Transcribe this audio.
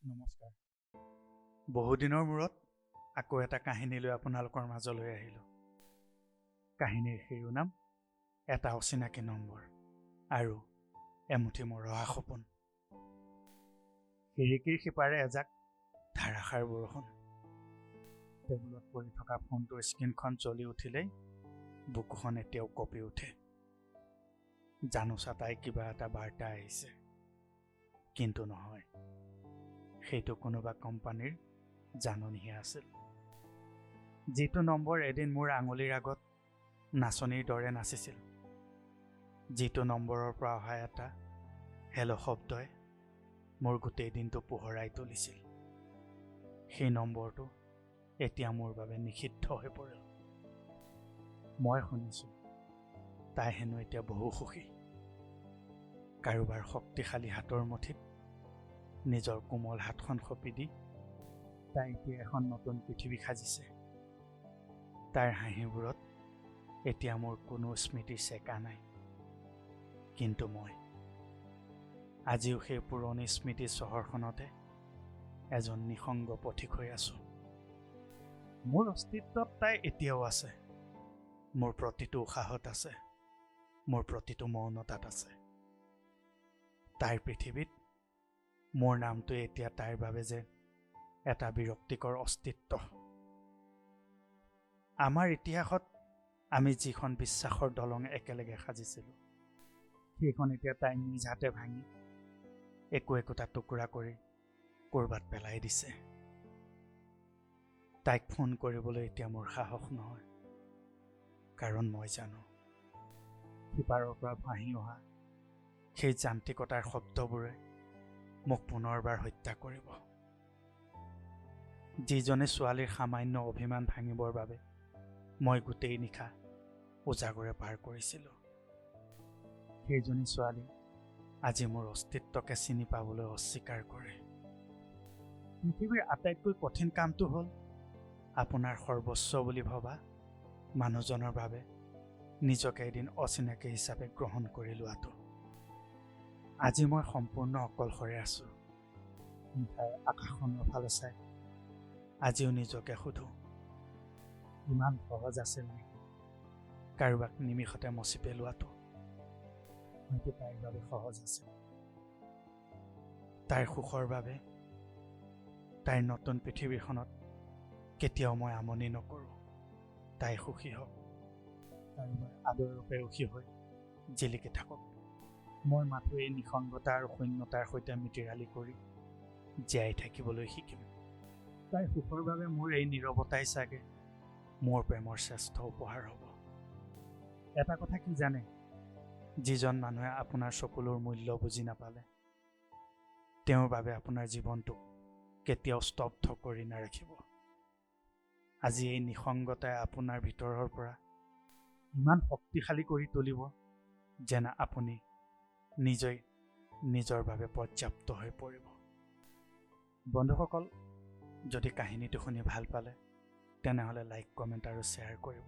নমস্কাৰ। বহুদিনৰ মূৰত আকৌ এটা কাহিনী লৈ আপোনালোকৰ মাজলৈ আহিলোঁ। কাহিনীৰ শিৰোনাম এটা অচিনাকি নম্বৰ আৰু এমুঠি মৰহা সপোন। খিৰিকীৰ সিপাৰে এজাক ধাৰাসাৰ বৰষুণ। টেবুলত পৰি থকা ফোনটোৰ স্ক্ৰীণখন জ্বলি উঠিলেই বুকুখন এতিয়াও কঁপি উঠে। জানোচা তাই কিবা এটা বাৰ্তা আহিছে, কিন্তু নহয়, সেইটো কোনোবা কোম্পানীৰ জাননীহে আছিল। যিটো নম্বৰ এদিন মোৰ আঙুলিৰ আগত নাচনীৰ দৰে নাচিছিল, যিটো নম্বৰৰ পৰা অহা এটা হেল্ল' শব্দই মোৰ গোটেই দিনটো পোহৰাই তুলিছিল, সেই নম্বৰটো এতিয়া মোৰ বাবে নিষিদ্ধ হৈ পৰিল। মই শুনিছোঁ তাই হেনো এতিয়া বহু সুখী। কাৰোবাৰ শক্তিশালী হাতৰ মুঠিত নিজৰ কোমল হাতখন সঁপি দি তাই এতিয়া এখন নতুন পৃথিৱী সাজিছে। তাইৰ হাঁহিবোৰত এতিয়া মোৰ কোনো স্মৃতিৰ চেকা নাই, কিন্তু মই আজিও সেই পুৰণি স্মৃতিৰ চহৰখনতে এজন নিসংগ পথিক হৈ আছোঁ। মোৰ অস্তিত্বত তাই এতিয়াও আছে, মোৰ প্ৰতিটো উশাহত আছে, মোৰ প্ৰতিটো মৌনতাত আছে। তাইৰ পৃথিৱীত মোৰ নামটো এতিয়া তাইৰ বাবে যে এটা বিৰক্তিকৰ অস্তিত্ব। আমাৰ ইতিহাসত আমি যিখন বিশ্বাসৰ দলং একেলগে সাজিছিলোঁ, সেইখন এতিয়া তাই নিজ হাতে ভাঙি একোটা টুকুৰা কৰি ক'ৰবাত পেলাই দিছে। তাইক ফোন কৰিবলৈ এতিয়া মোৰ সাহস নহয়, কাৰণ মই জানো সিপাৰৰ পৰা ভাহি অহা সেই যান্ত্ৰিকতাৰ শব্দবোৰে মোক পুনৰবাৰ হত্যা কৰিব। যিজনী ছোৱালীৰ সামান্য অভিমান ভাঙিবৰ বাবে মই গোটেই নিশা উজাগৰে পাৰ কৰিছিলোঁ, সেইজনী ছোৱালী আজি মোৰ অস্তিত্বকে চিনি পাবলৈ অস্বীকাৰ কৰে। পৃথিৱীৰ আটাইতকৈ কঠিন কামটো হ'ল আপোনাৰ সৰ্বস্ব বুলি ভবা মানুহজনৰ বাবে নিজকে এদিন অচিনাকি হিচাপে গ্ৰহণ কৰি লোৱাটো। আজি মই সম্পূৰ্ণ অকলশৰে আছোঁ। নিশাৰ আকাশখনৰ ফালে চাই আজিও নিজকে সোধোঁ, ইমান সহজ আছিল নেকি কাৰোবাক নিমিষতে মচি পেলোৱাটো? হয়তো তাইৰ বাবে সহজ আছিল। তাইৰ সুখৰ বাবে তাইৰ নতুন পৃথিৱীখনত কেতিয়াও মই আমনি নকৰোঁ। তাই সুখী হওক, কাৰোবাৰ আদৰৰূপে সুখী হৈ জিলিকি থাকক। মই মাথো এই নিসংগতা আৰু শূন্যতাৰ সৈতে মিতিৰালি কৰি জীয়াই থাকিবলৈ শিকিম। তাইৰ সুখৰ বাবে মোৰ এই নীৰৱতাই চাগে মোৰ প্ৰেমৰ শ্ৰেষ্ঠ উপহাৰ হ'ব। এটা কথা কি জানে, যিজন মানুহে আপোনাৰ চকুলোৰ মূল্য বুজি নাপালে, তেওঁৰ বাবে আপোনাৰ জীৱনটোক কেতিয়াও স্তব্ধ কৰি নাৰাখিব। আজি এই নিসংগতাই আপোনাৰ ভিতৰৰ পৰা ইমান শক্তিশালী কৰি তুলিব যেন আপুনি নিজেই নিজৰ বাবে পৰ্যাপ্ত হৈ পৰিব। বন্ধুসকল, যদি কাহিনীটো শুনি ভাল পালে তেনেহ'লে লাইক, কমেণ্ট আৰু শ্বেয়াৰ কৰিব।